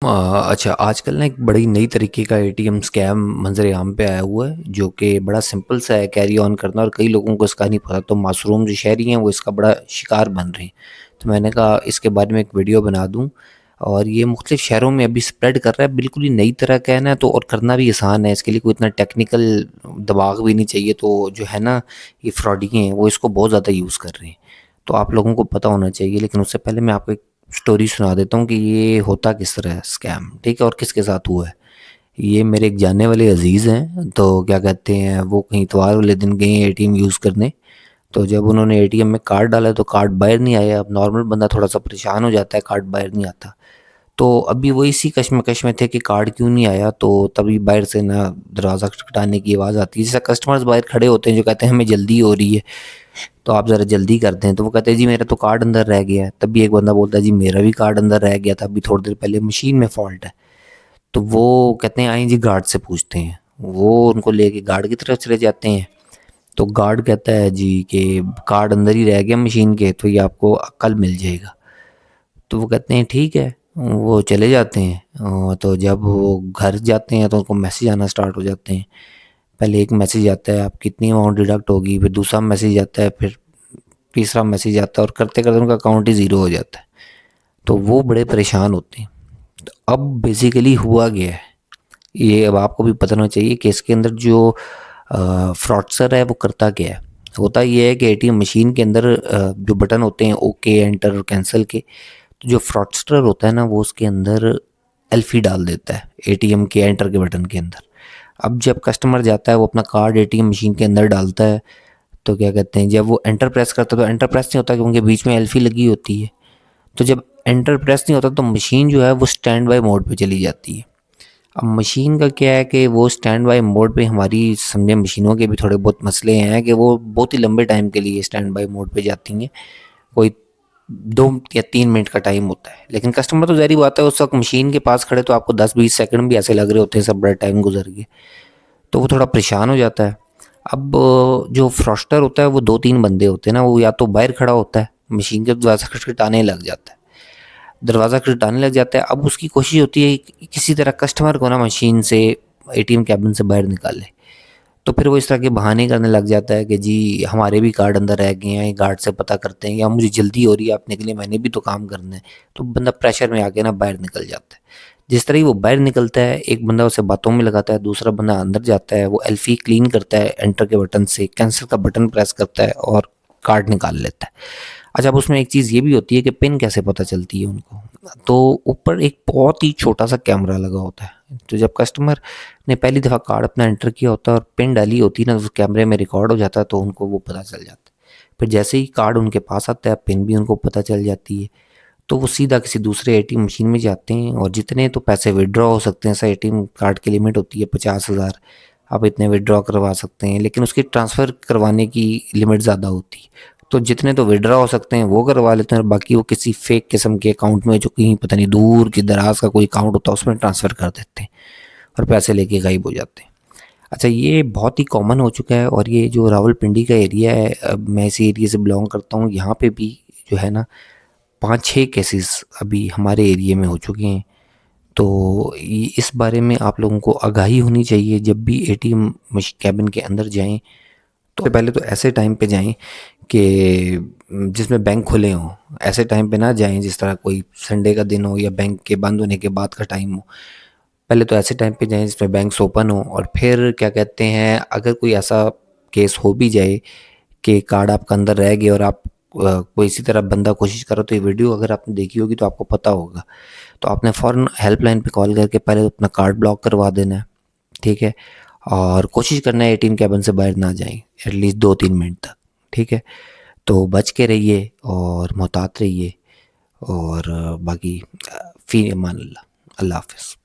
अच्छा, आजकल ना एक बड़ी नई तरीके का एटीएम स्कैम मंजर-ए-आम पे आया हुआ है, जो कि बड़ा सिंपल सा है कैरी ऑन करना, और कई लोगों को इसका नहीं पता। तो मासूम जो शहरी हैं वो इसका बड़ा शिकार बन रहे हैं। तो मैंने कहा इसके बारे में एक वीडियो बना दूं, और ये मुख्तलिफ शहरों में अभी स्प्रेड कर रहा है। बिल्कुल ही नई तरह का है ना, तो और करना भी आसान है। इसके लिए कोई इतना टेक्निकल दिमाग भी नहीं चाहिए। तो जो है ना, ये फ्रॉडिये हैं वो इसको बहुत ज़्यादा यूज़ कर रहे हैं। तो आप लोगों को पता होना चाहिए। लेकिन उससे पहले मैं आपको एक स्टोरी सुना देता हूँ कि ये होता किस तरह है स्कैम, ठीक है, और किसके साथ हुआ है। ये मेरे एक जानने वाले अजीज़ हैं। तो क्या कहते हैं, वो कहीं इतवार वाले दिन गए एटीएम यूज़ करने। तो जब उन्होंने एटीएम में कार्ड डाला तो कार्ड बाहर नहीं आया। अब नॉर्मल बंदा थोड़ा सा परेशान हो जाता है, कार्ड बाहर नहीं आता। तो अभी वो इसी कश्मकश में थे कि कार्ड क्यों नहीं आया। तो तभी बाहर से ना दरवाज़ा खटखटाने की आवाज़ आती है। जैसे कस्टमर्स बाहर खड़े होते हैं जो कहते हैं हमें जल्दी हो रही है, तो आप ज़रा जल्दी कर दें। तो वो कहते हैं जी मेरा तो कार्ड अंदर रह गया है। तब भी एक बंदा बोलता है जी मेरा भी कार्ड अंदर रह गया था, अभी थोड़ी देर पहले मशीन में फ़ॉल्ट है। तो वो कहते हैं आइए जी गार्ड से पूछते हैं। वो उनको लेके गार्ड की तरफ चले जाते हैं। तो गार्ड कहता है जी कि कार्ड अंदर ही रह गया मशीन के, तो ये आपको कल मिल जाएगा। तो वो कहते हैं ठीक है। वो चले जाते हैं। तो जब वो घर जाते हैं तो उनको मैसेज आना स्टार्ट हो जाते हैं। पहले एक मैसेज आता है आपकी इतनी अमाउंट डिडक्ट होगी, फिर दूसरा मैसेज आता है, फिर तीसरा मैसेज आता है, और करते करते उनका अकाउंट ही ज़ीरो हो जाता है। तो वो बड़े परेशान होते हैं। तो अब बेसिकली हुआ गया है, ये अब आपको भी पता होना चाहिए कि इसके अंदर जो फ्रॉडस्टर है वो करता क्या है। होता ये है कि एटीएम मशीन के अंदर जो बटन होते हैं ओके, एंटर और कैंसिल के, तो जो फ्रॉडस्टर होता है ना वो उसके अंदर एल्फी डाल देता है एटीएम के एंटर के बटन के अंदर। अब जब कस्टमर जाता है वो अपना कार्ड एटीएम मशीन के अंदर डालता है, तो क्या कहते हैं जब वो एंटर प्रेस करता है तो एंटर प्रेस नहीं होता क्योंकि बीच में एल्फी लगी होती है। तो जब एंटर प्रेस नहीं होता तो मशीन जो है वो स्टैंड बाय मोड पे चली जाती है। अब मशीन का क्या है कि वो स्टैंड बाय मोड पे, हमारी समझे मशीनों के भी थोड़े बहुत मसले हैं कि वो बहुत ही लंबे टाइम के लिए स्टैंड बाय मोड पे जाती हैं। कोई 2 या 3 मिनट का टाइम होता है। लेकिन कस्टमर तो ज़ाहिर बात है उस वक्त मशीन के पास खड़े, तो आपको 10-20 सेकंड भी ऐसे लग रहे होते हैं सब बड़ा टाइम गुजर गया। तो वो थोड़ा परेशान हो जाता है। अब जो फ्रॉस्टर होता है वो 2-3 बंदे होते हैं ना, वो या तो बाहर खड़ा होता है, मशीन के दरवाज़ा खटखटाने लग जाता है, दरवाज़ा खटखटाने लग जाता है। अब उसकी कोशिश होती है कि किसी तरह कस्टमर को ना मशीन से, एटीएम कैबिन से बाहर निकाले। तो फिर वो इस तरह के बहाने करने लग जाता है कि जी हमारे भी कार्ड अंदर रह गए हैं, गार्ड से पता करते हैं, या मुझे जल्दी हो रही है आप निकले, मैंने भी तो काम करना है। तो बंदा प्रेशर में आके ना बाहर निकल जाता है। जिस तरह ही वो बाहर निकलता है, एक बंदा उसे बातों में लगाता है, दूसरा बंदा अंदर जाता है, वो एल्फी क्लीन करता है एंटर के बटन से, कैंसिल का बटन प्रेस करता है और कार्ड निकाल लेता है। अच्छा, अब उसमें एक चीज़ ये भी होती है कि पिन कैसे पता चलती है उनको। तो ऊपर एक बहुत ही छोटा सा कैमरा लगा होता है। तो जब कस्टमर ने पहली दफ़ा कार्ड अपना एंटर किया होता है और पिन डाली होती है ना, तो उस कैमरे में रिकॉर्ड हो जाता है, तो उनको वो पता चल जाता है। फिर जैसे ही कार्ड उनके पास आता है, पिन भी उनको पता चल जाती है। तो वो सीधा किसी दूसरे एटीएम मशीन में जाते हैं, और जितने तो पैसे विड्रॉ हो सकते हैं, ऐसा एटीएम कार्ड की लिमिट होती है 50,000, आप इतने विड्रॉ करवा सकते हैं। लेकिन उसकी ट्रांसफ़र करवाने की लिमिट ज़्यादा होती है। तो जितने तो विड्रॉ हो सकते हैं वो करवा लेते हैं, और बाकी वो किसी फेक किस्म के अकाउंट में, जो कहीं पता नहीं दूर की दराज का कोई अकाउंट होता है, उसमें ट्रांसफ़र कर देते हैं और पैसे लेके गायब हो जाते हैं। अच्छा, ये बहुत ही कॉमन हो चुका है। और ये जो रावलपिंडी का एरिया है, मैं इसी एरिया से बिलोंग करता हूँ, यहाँ पे भी जो है ना 5-6 केसेस अभी हमारे एरिया में हो चुके हैं। तो इस बारे में आप लोगों को आगाही होनी चाहिए। जब भी एटीएम कैबिन के अंदर जाएं तो पहले तो ऐसे टाइम पे जाएं कि जिसमें बैंक खुले हों। ऐसे टाइम पे ना जाएं जिस तरह कोई संडे का दिन हो या बैंक के बंद होने के बाद का टाइम हो। पहले तो ऐसे टाइम पे जाएं जिसमें बैंक्स ओपन हो। और फिर क्या कहते हैं, अगर कोई ऐसा केस हो भी जाए कि कार्ड आपका अंदर रह गया और आप कोई इसी तरह बंदा कोशिश करो, तो ये वीडियो अगर आपने देखी होगी तो आपको पता होगा। तो आपने फ़ौरन हेल्पलाइन पे कॉल करके पहले अपना कार्ड ब्लॉक करवा देना है, ठीक है। और कोशिश करना है एटीएम कैबिन से बाहर ना जाएं एटलीस्ट 2-3 मिनट तक, ठीक है। तो बच के रहिए और मोहतात रहिए। और बाकी फ़ी अमान अल्लाह। अल्लाह हाफ़िज़।